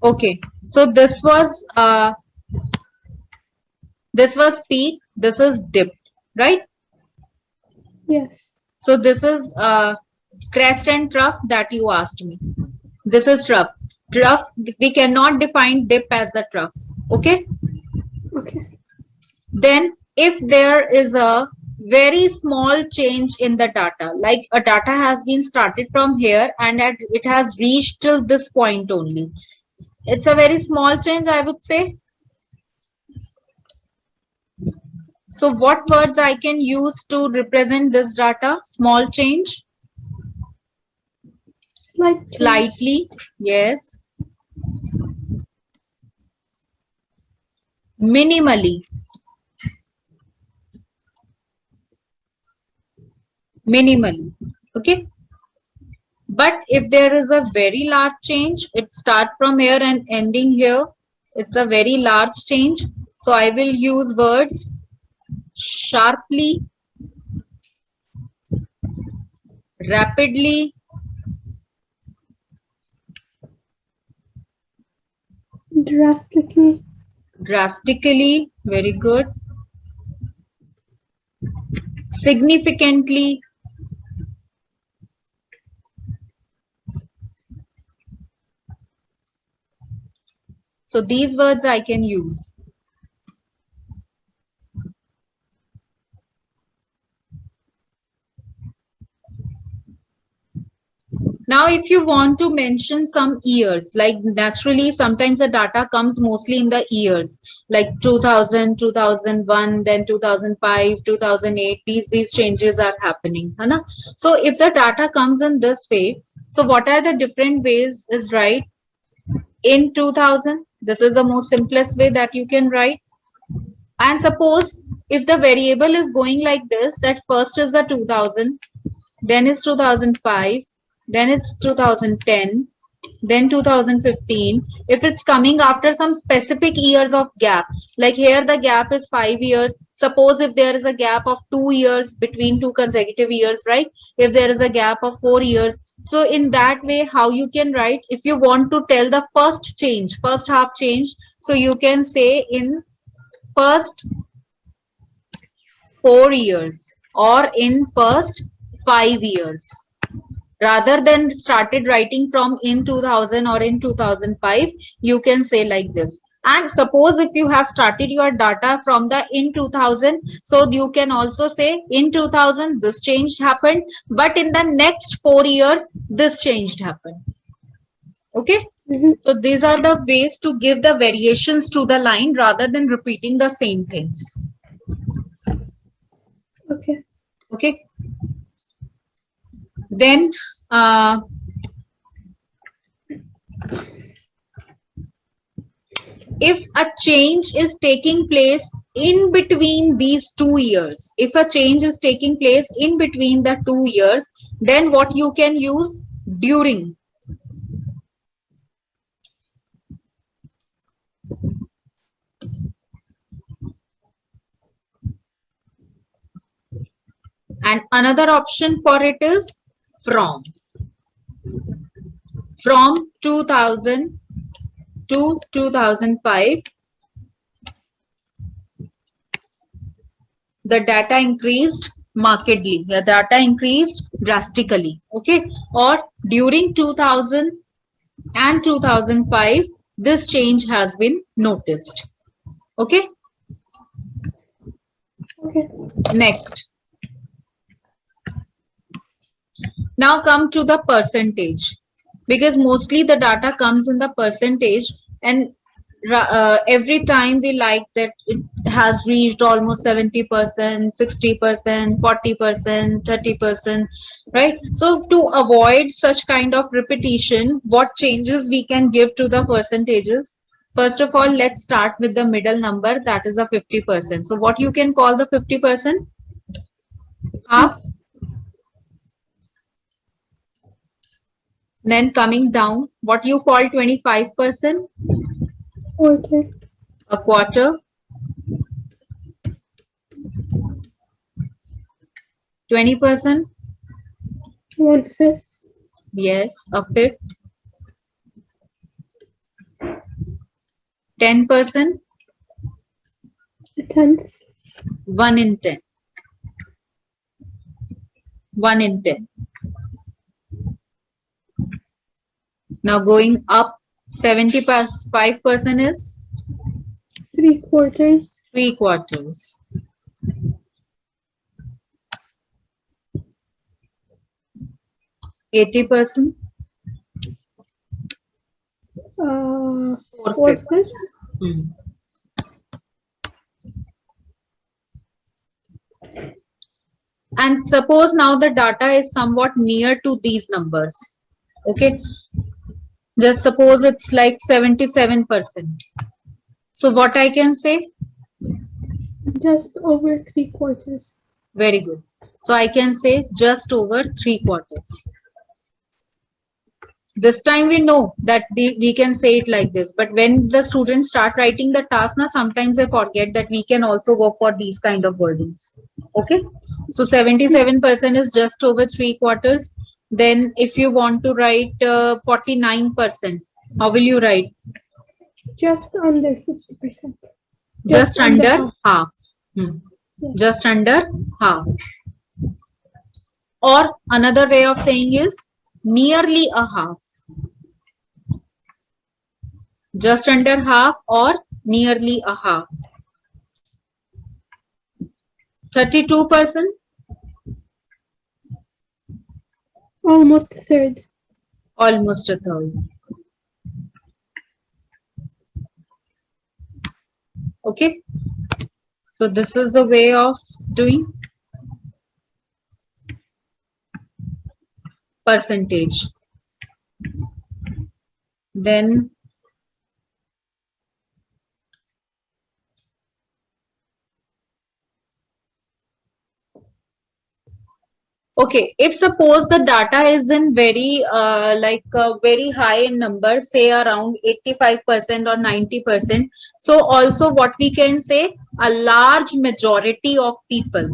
Okay, so this was peak, this is dip, right? Yes. So this is crest and trough that you asked me. This is trough. Trough, we cannot define dip as the trough. Okay. Okay. Then if there is a very small change in the data, like a data has been started from here and it has reached till this point only. It's a very small change, I would say. So what words I can use to represent this data? Small change. Slightly, yes. Minimally. Minimally. Okay. But if there is a very large change, it start from here and ending here. It's a very large change. So I will use words sharply, rapidly, drastically, very good, significantly, so these words I can use. Now, if you want to mention some years, like naturally, sometimes the data comes mostly in the years, like 2000, 2001, then 2005, 2008, these changes are happening. Hai na? So if the data comes in this way, so what are the different ways is right? In 2000, this is the most simplest way that you can write. And suppose if the variable is going like this, that first is the 2000, then it's 2005, then it's 2010, then 2015. If it's coming after some specific years of gap, like here the gap is 5 years, suppose if there is a gap of 2 years between two consecutive years, right? If there is a gap of 4 years, so in that way how you can write, if you want to tell the first change, first half change, so you can say in first 4 years or in first 5 years, rather than started writing from in 2000 or in 2005. You can say like this. And suppose if you have started your data from the in 2000, so you can also say in 2000 this change happened, but in the next 4 years this changed happened. Okay. So these are the ways to give the variations to the line rather than repeating the same things. Okay. Okay. Then if a change is taking place in between these 2 years, if a change is taking place in between the 2 years, then what you can use? During. And another option for it is from. From 2000 to 2005, the data increased markedly, the data increased drastically. Okay. Or during 2000 and 2005, this change has been noticed. Okay. Okay. Next. Now come to the percentage, because mostly the data comes in the percentage, and every time we like that it has reached almost 70%, 60%, 40%, 30%, right? So to avoid such kind of repetition, what changes we can give to the percentages? First of all, let's start with the middle number, that is a 50%. So what you can call the 50%? Half. Then coming down, what you call 25%? Okay. A quarter. 20%? 1/5. Yes, a fifth. 10%, A tenth. 1 in 10. 1 in 10. Now going up, 75% is 3/4. 3/4. 80%, 4/5. Hmm. And suppose now the data is somewhat near to these numbers. Okay. Just suppose it's like 77%. So what I can say? Just over 3/4. Very good. So I can say just over 3/4. This time we know that we can say it like this, but when the students start writing the task, now sometimes they forget that we can also go for these kind of wordings. Okay, so 77% is just over 3/4. Then if you want to write 49%, how will you write? Just under 50%. Just under half. Yeah. Just under half. Or another way of saying is nearly a half. Just under half or nearly a half. 32%. Almost a third. Almost a third. Okay. So this is the way of doing percentage. Then okay, if suppose the data is in very very high in number, say around 85% or 90%. So also what we can say, a large majority of people.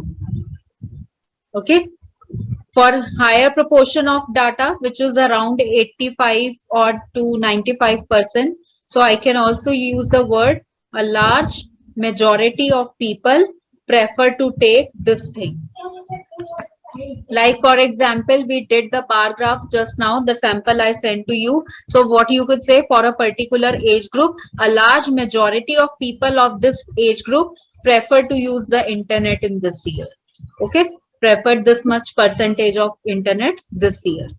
Okay, for higher proportion of data, which is around 85 or to 95%. So I can also use the word a large majority of people prefer to take this thing. Like for example, we did the bar graph just now, the sample I sent to you. So what you could say, for a particular age group, a large majority of people of this age group prefer to use the internet in this year. Okay, preferred this much percentage of internet this year.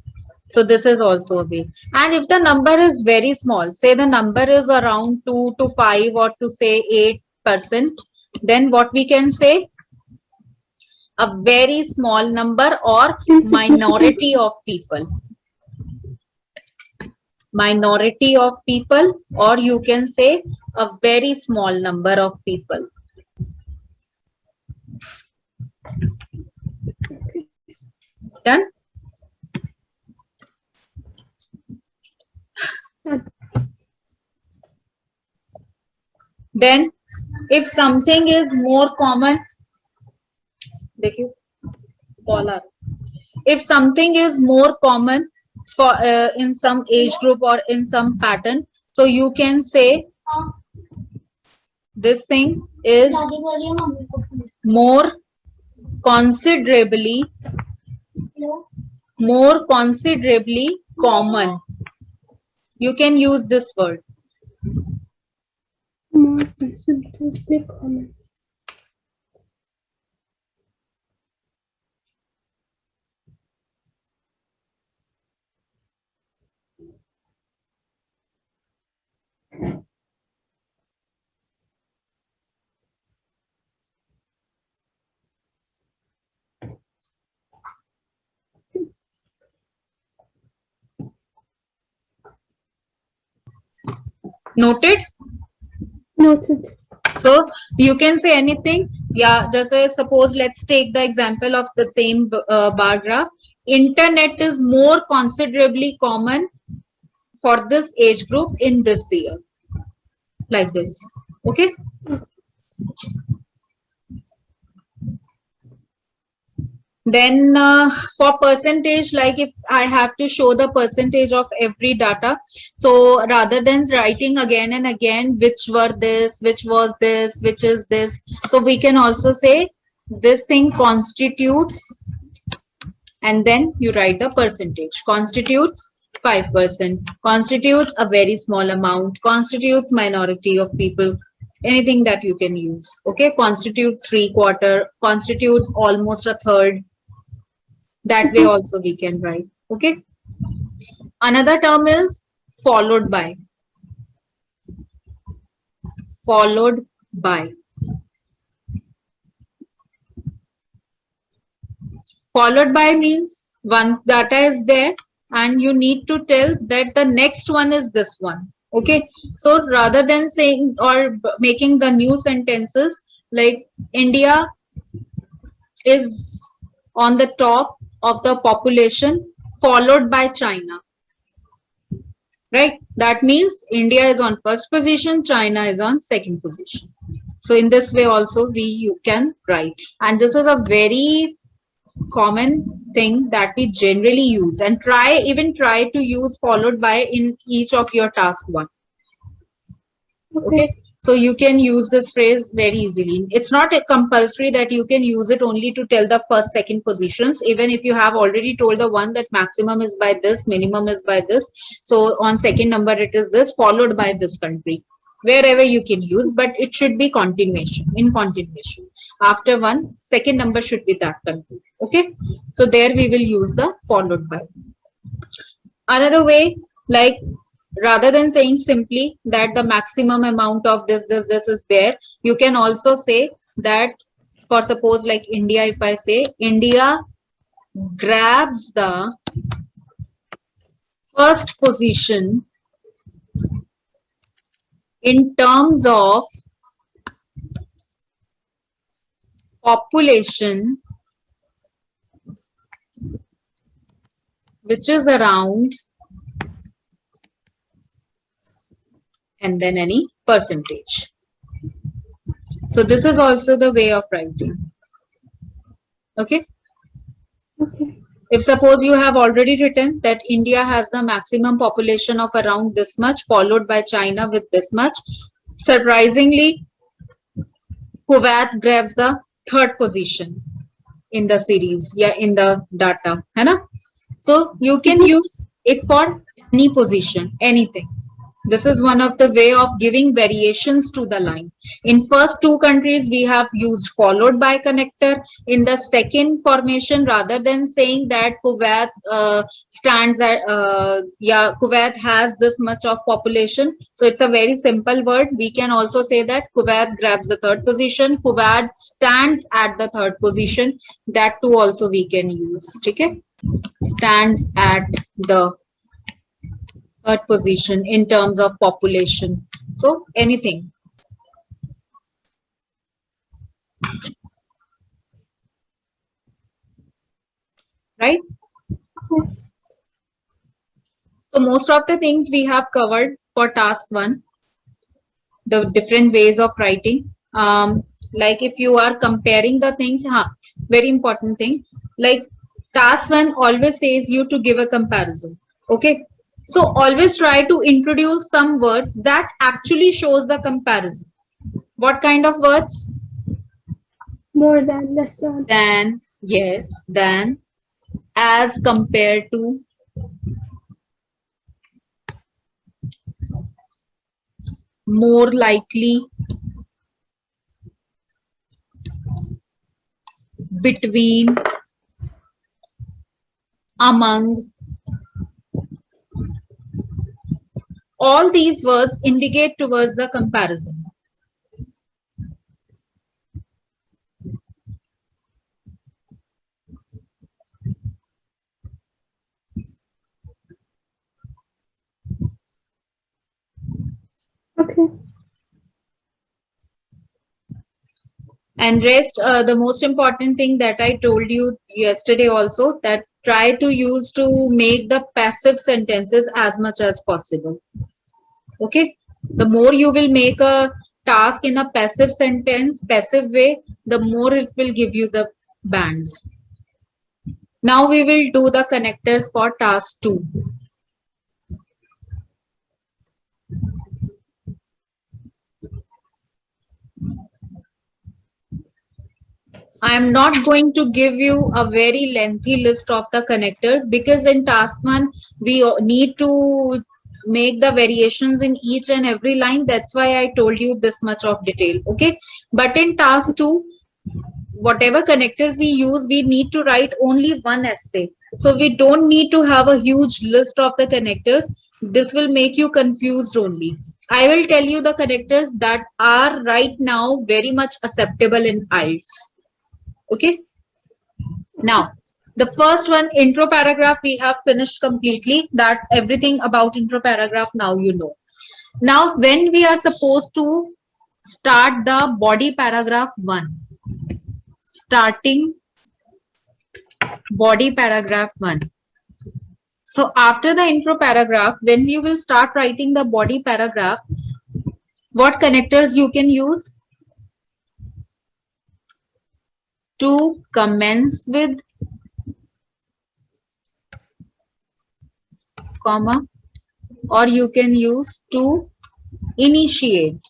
So this is also a way. And if the number is very small, say the number is around 2 to 5 or to say 8%, then what we can say, a very small number or minority of people. Minority of people, or you can say a very small number of people. Done? Then if something is more common, if something is more common for in some age group or in some pattern, so you can say this thing is more considerably common. You can use this word. More considerably common. Noted? Noted. So you can say anything. Yeah, just suppose let's take the example of the same bar graph. Internet is more considerably common for this age group in this year. Like this. Okay. Then for percentage, like if I have to show the percentage of every data, so rather than writing again and again which were this, which was this, which is this, so we can also say this thing constitutes, and then you write the percentage. Constitutes 5%, constitutes a very small amount, constitutes minority of people, anything that you can use. Okay, constitutes 3/4, constitutes almost a third. That way also we can write. Okay. Another term is followed by. Followed by. Followed by means one data is there and you need to tell that the next one is this one. Okay. So rather than saying or making the new sentences like India is on the top of the population followed by China, right? That means India is on first position, China is on second position. So in this way also you can write, and this is a very common thing that we generally use, and try to use followed by in each of your task one. Okay. So you can use this phrase very easily. It's not compulsory that you can use it only to tell the first, second positions. Even if you have already told the one that maximum is by this, minimum is by this. So on second number, it is this followed by this country. Wherever you can use, but it should be continuation, in continuation. After one, second number should be that country. Okay. So there we will use the followed by. Another way, like rather than saying simply that the maximum amount of this is there, you can also say that, for suppose like India, if I say India grabs the first position in terms of population, which is around, and then any percentage. So this is also the way of writing. Okay. Okay. If suppose you have already written that India has the maximum population of around this much, followed by China with this much, surprisingly, Kuwait grabs the third position in the series, yeah, in the data, है ना? So you can use it for any position, anything. This is one of the way of giving variations to the line. In first two countries, we have used followed by connector. In the second formation, rather than saying that Kuwait stands at, Kuwait has this much of population. So it's a very simple word. We can also say that Kuwait grabs the third position. Kuwait stands at the third position. That too also we can use. Okay? Stands at the third position in terms of population. So anything. Right? So most of the things we have covered for task one, the different ways of writing. Like if you are comparing the things, very important thing, like task one always says you to give a comparison. Okay. So always try to introduce some words that actually shows the comparison. What kind of words? More than, less than. Than, yes, than, as compared to, more likely, between, among. All these words indicate towards the comparison. Okay. And rest, the most important thing that I told you yesterday also, that try to use to make the passive sentences as much as possible. Okay. The more you will make a task in a passive sentence, passive way, the more it will give you the bands. Now we will do the connectors for task 2. I am not going to give you a very lengthy list of the connectors because in task 1 we need to make the variations in each and every line. That's why I told you this much of detail. Okay, but in task 2, whatever connectors we use, we need to write only one essay. So we don't need to have a huge list of the connectors. This will make you confused only. I will tell you the connectors that are right now very much acceptable in IELTS. Okay. Now, the first one, intro paragraph, we have finished completely. That everything about intro paragraph now you know. Now, when we are supposed to start the body paragraph 1, starting body paragraph 1. So after the intro paragraph, when you will start writing the body paragraph, what connectors you can use? To commence with, comma, or you can use to initiate.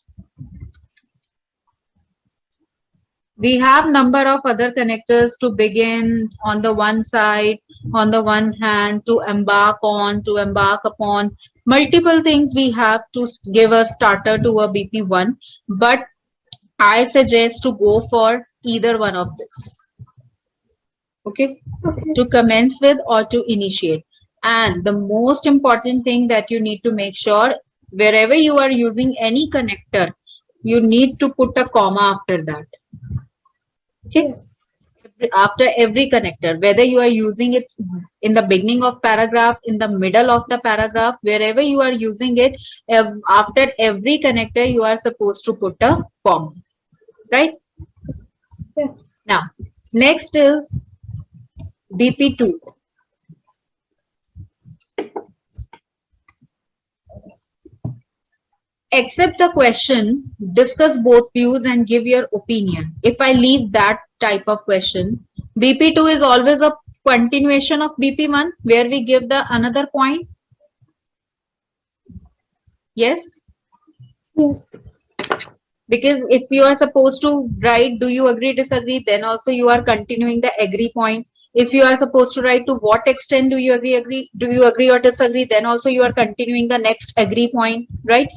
We have number of other connectors to begin on the one side, on the one hand, to embark on, to embark upon. Multiple things we have to give a starter to a BP1, but I suggest to go for either one of this. Okay, to commence with or to initiate. And the most important thing that you need to make sure, wherever you are using any connector, you need to put a comma after that. Okay, after every connector, whether you are using it in the beginning of paragraph, in the middle of the paragraph, wherever you are using it, after every connector you are supposed to put a comma, right? Yeah. Now next is BP2. Accept the question, discuss both views and give your opinion. If I leave that type of question, BP2 is always a continuation of BP1 where we give the another point. Yes? Yes. Because if you are supposed to write, do you agree, disagree, then also you are continuing the agree point. If you are supposed to write to what extent do you agree, do you agree or disagree, then also you are continuing the next agree point, right?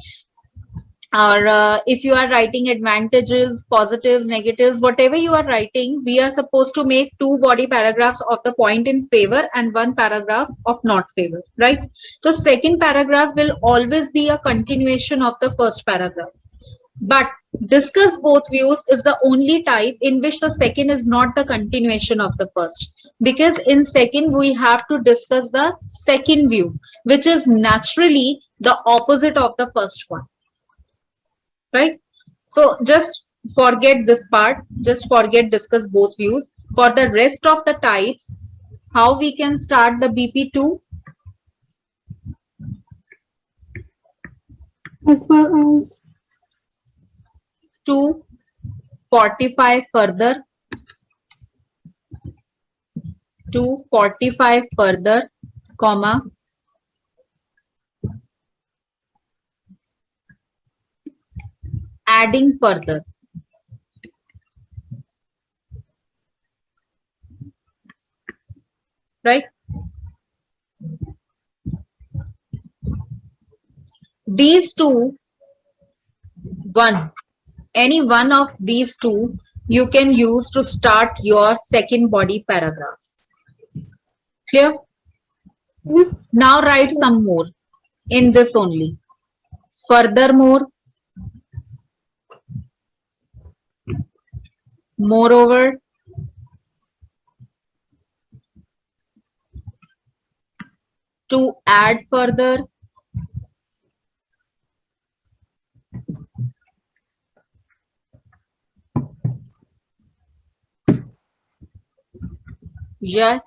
Or if you are writing advantages, positives, negatives, whatever you are writing, we are supposed to make 2 body paragraphs of the point in favor and 1 paragraph of not favor, right? So second paragraph will always be a continuation of the first paragraph. But discuss both views is the only type in which the second is not the continuation of the first. Because in second, we have to discuss the second view, which is naturally the opposite of the first one. Right? So just forget this part, just forget discuss both views. For the rest of the types, how we can start the BP2? As well as To fortify further, to fortify further, comma, adding further. Right? These two, any one of these two you can use to start your second body paragraph. Clear? Now write some more in this only. Furthermore, moreover, to add further, yet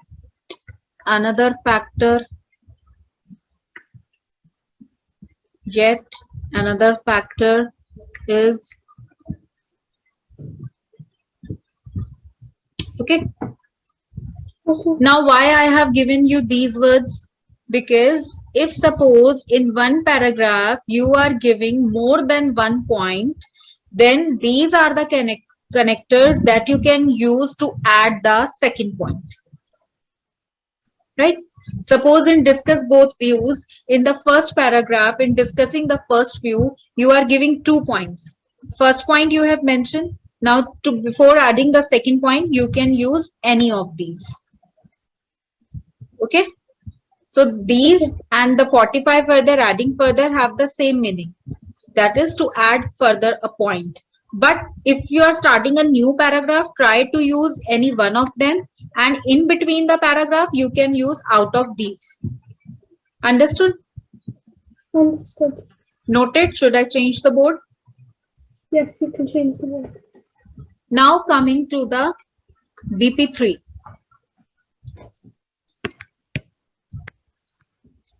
another factor, yet another factor is, okay. Okay. Now, why I have given you these words? Because if suppose in one paragraph you are giving more than 1 point, then these are the connectors that you can use to add the second point. Right? Suppose in discuss both views, in the first paragraph, in discussing the first view, you are giving 2 points. First point you have mentioned. Now, before adding the second point, you can use any of these. Okay. So these and the 45 further adding further have the same meaning. That is to add further a point. But if you are starting a new paragraph, try to use any one of them, and in between the paragraph, you can use out of these. Understood? Understood. Noted. Should I change the board? Yes, you can change the word. Now coming to the BP3.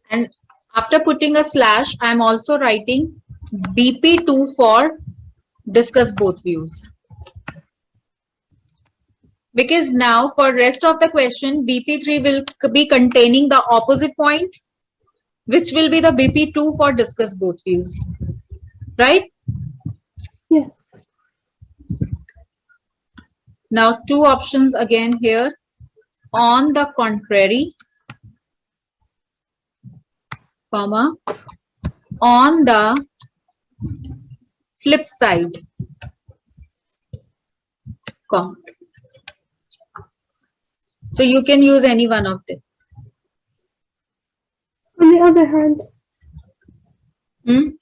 And after putting a slash, I am also writing BP2 for discuss both views. Because now for rest of the question, BP3 will be containing the opposite point, which will be the BP2 for discuss both views. Right? Yes. Now two options again here. On the contrary, comma, on the flip side, comma. So you can use any one of them. On the other hand,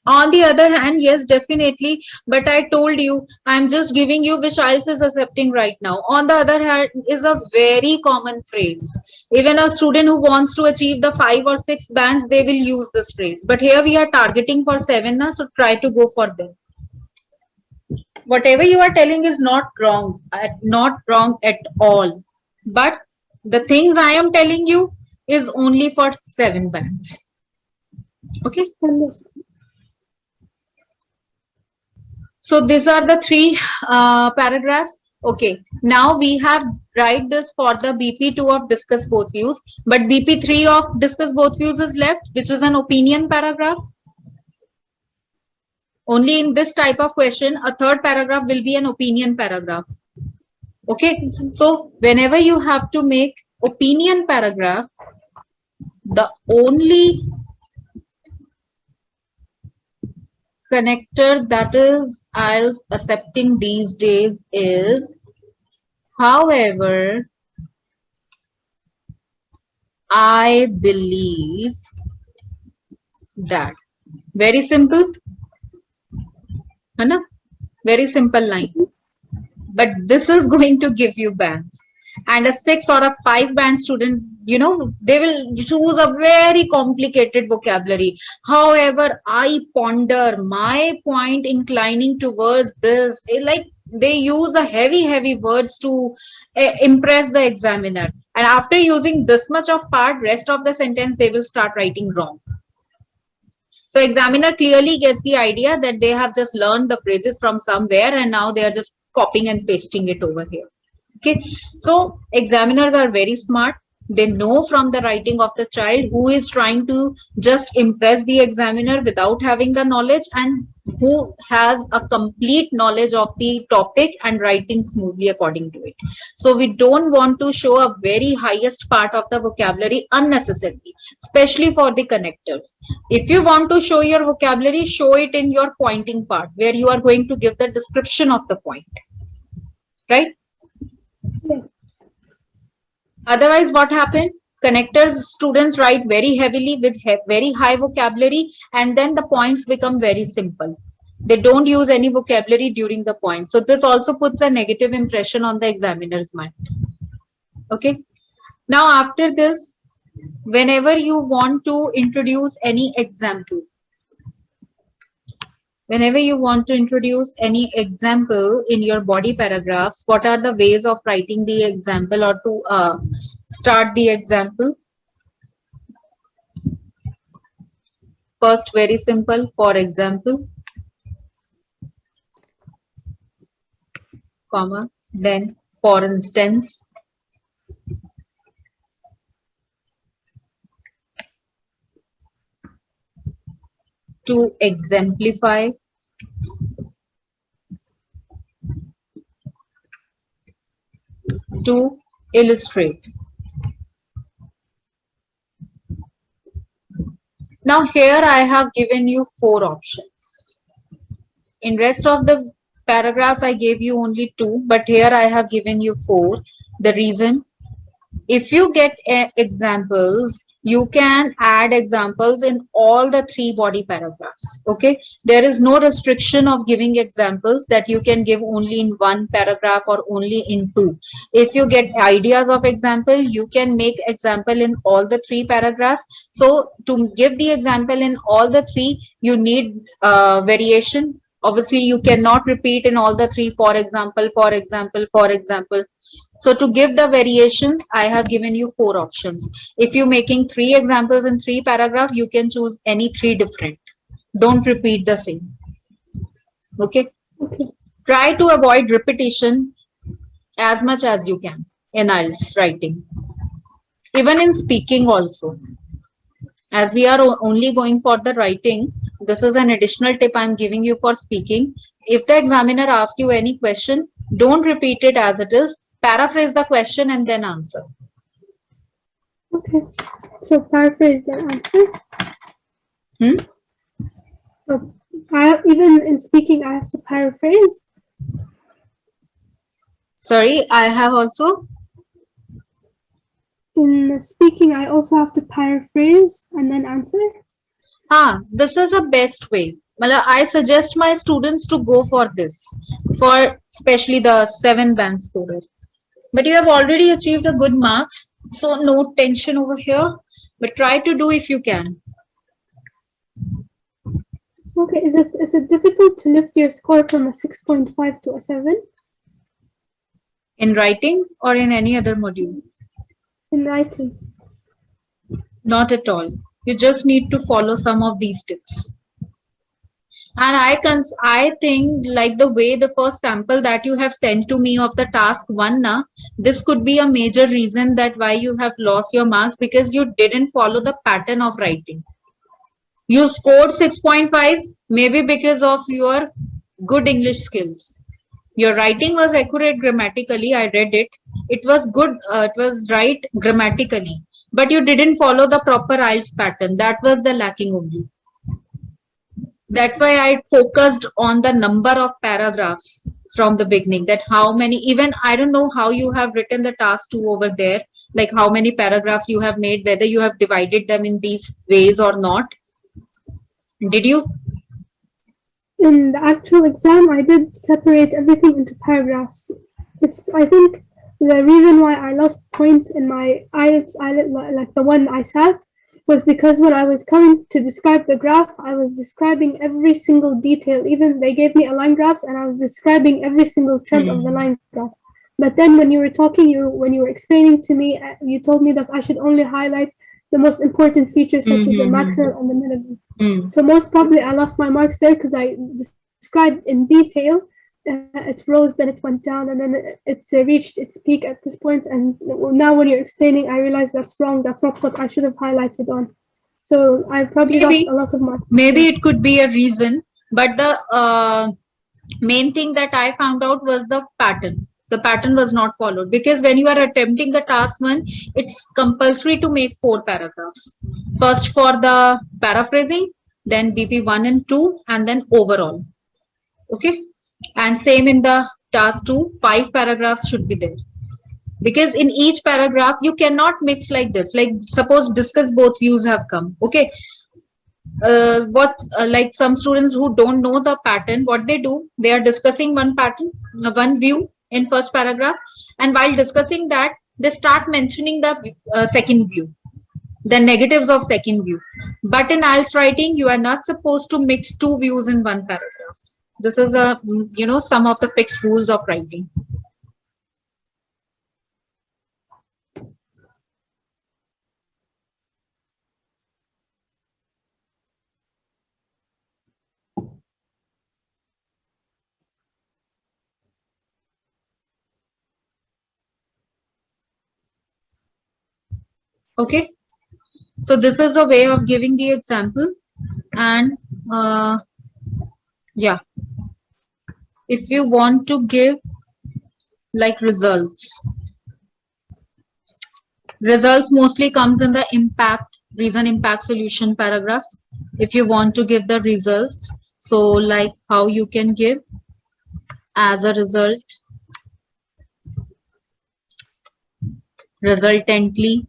On the other hand, yes, definitely. But I told you, I'm just giving you which IELTS is accepting right now. On the other hand is a very common phrase. Even a student who wants to achieve the 5 or 6 bands, they will use this phrase. But here we are targeting for 7, na, so try to go for them. Whatever you are telling is not wrong at all. But the things I am telling you is only for 7 bands. Okay. understood. So these are the 3 paragraphs. Okay. Now we have write this for the BP2 of discuss both views, but BP3 of discuss both views is left, which is an opinion paragraph. Only in this type of question, a third paragraph will be an opinion paragraph. Okay. So whenever you have to make opinion paragraph, the only connector that is IELTS accepting these days is however. I believe that. Very simple. Hai na? Very simple line. But this is going to give you bands. And a 6 or a 5 band student, you know, they will choose a very complicated vocabulary. However, I ponder my point inclining towards this. Like they use the heavy words to impress the examiner. And after using this much of part, rest of the sentence, they will start writing wrong. So examiner clearly gets the idea that they have just learned the phrases from somewhere and now they are just copying and pasting it over here. Okay, so examiners are very smart. They know from the writing of the child who is trying to just impress the examiner without having the knowledge and who has a complete knowledge of the topic and writing smoothly according to it. So we don't want to show a very highest part of the vocabulary unnecessarily, especially for the connectors. If you want to show your vocabulary, show it in your pointing part where you are going to give the description of the point. Right? Yes. Otherwise, what happened? Connectors students write very heavily with very high vocabulary and then the points become very simple. They don't use any vocabulary during the points. So this also puts a negative impression on the examiner's mind. Okay. Now after this, whenever you want to introduce any example, whenever you want to introduce any example in your body paragraphs, what are the ways of writing the example or to start the example? First, very simple, for example, comma, then for instance, to exemplify, to illustrate. Now here I have given you 4 options. In rest of the paragraphs I gave you only 2, but here I have given you 4. The reason, if you get examples, you can add examples in all the 3 body paragraphs. Okay, there is no restriction of giving examples that you can give only in 1 paragraph or only in 2. If you get ideas of example, you can make example in all the 3 paragraphs. So to give the example in all the 3, you need variation. Obviously you cannot repeat in all the 3, for example, for example, for example. So to give the variations, I have given you 4 options. If you're making 3 examples in 3 paragraphs, you can choose any 3 different. Don't repeat the same. Okay. Okay. Try to avoid repetition as much as you can in IELTS writing. Even in speaking also. As we are only going for the writing, this is an additional tip I'm giving you for speaking. If the examiner asks you any question, don't repeat it as it is. Paraphrase the question and then answer. Okay. So paraphrase the answer. So even in speaking, I have to paraphrase. Sorry, I have also. In speaking, I also have to paraphrase and then answer. This is a best way. I suggest my students to go for this, for especially the 7 band scorer. But you have already achieved a good marks, so no tension over here. But try to do if you can. Okay, is it difficult to lift your score from a 6.5 to a 7? In writing or in any other module? In writing. Not at all. You just need to follow some of these tips. And I think like the way the first sample that you have sent to me of the task 1, this could be a major reason that why you have lost your marks, because you didn't follow the pattern of writing. You scored 6.5 maybe because of your good English skills. Your writing was accurate grammatically. I read it. It was good. It was right grammatically. But you didn't follow the proper IELTS pattern. That was the lacking only. That's why I focused on the number of paragraphs from the beginning, that how many, even I don't know how you have written the task 2 over there, like how many paragraphs you have made, whether you have divided them in these ways or not. Did you? In the actual exam, I did separate everything into paragraphs. I think the reason why I lost points in my IELTS, like the one I sat, was because when I was coming to describe the graph, I was describing every single detail. Even they gave me a line graph and I was describing every single thread of the line graph. But then when you were talking, when you were explaining to me, you told me that I should only highlight the most important features such as the maximum and the minimum. So most probably I lost my marks there because I described in detail. It rose, then it went down, and then it reached its peak at this point. And now when you're explaining, I realize that's wrong. That's not what I should have highlighted on. So I probably lost a lot of marks. Maybe it could be a reason, but the main thing that I found out was the pattern. The pattern was not followed, because when you are attempting the task 1, it's compulsory to make 4 paragraphs. First for the paraphrasing, then BP 1 and 2, and then overall. Okay. And same in the task 2, 5 paragraphs should be there. Because in each paragraph, you cannot mix like this. Like suppose discuss both views have come. Okay. Like some students who don't know the pattern, what they do, they are discussing one pattern, one view in first paragraph. And while discussing that, they start mentioning the second view, the negatives of second view. But in IELTS writing, you are not supposed to mix 2 views in one paragraph. This is some of the fixed rules of writing. Okay. So this is a way of giving the example, and Yeah, if you want to give like results mostly comes in the impact, reason impact solution paragraphs. If you want to give the results, so like how you can give as a result, resultantly,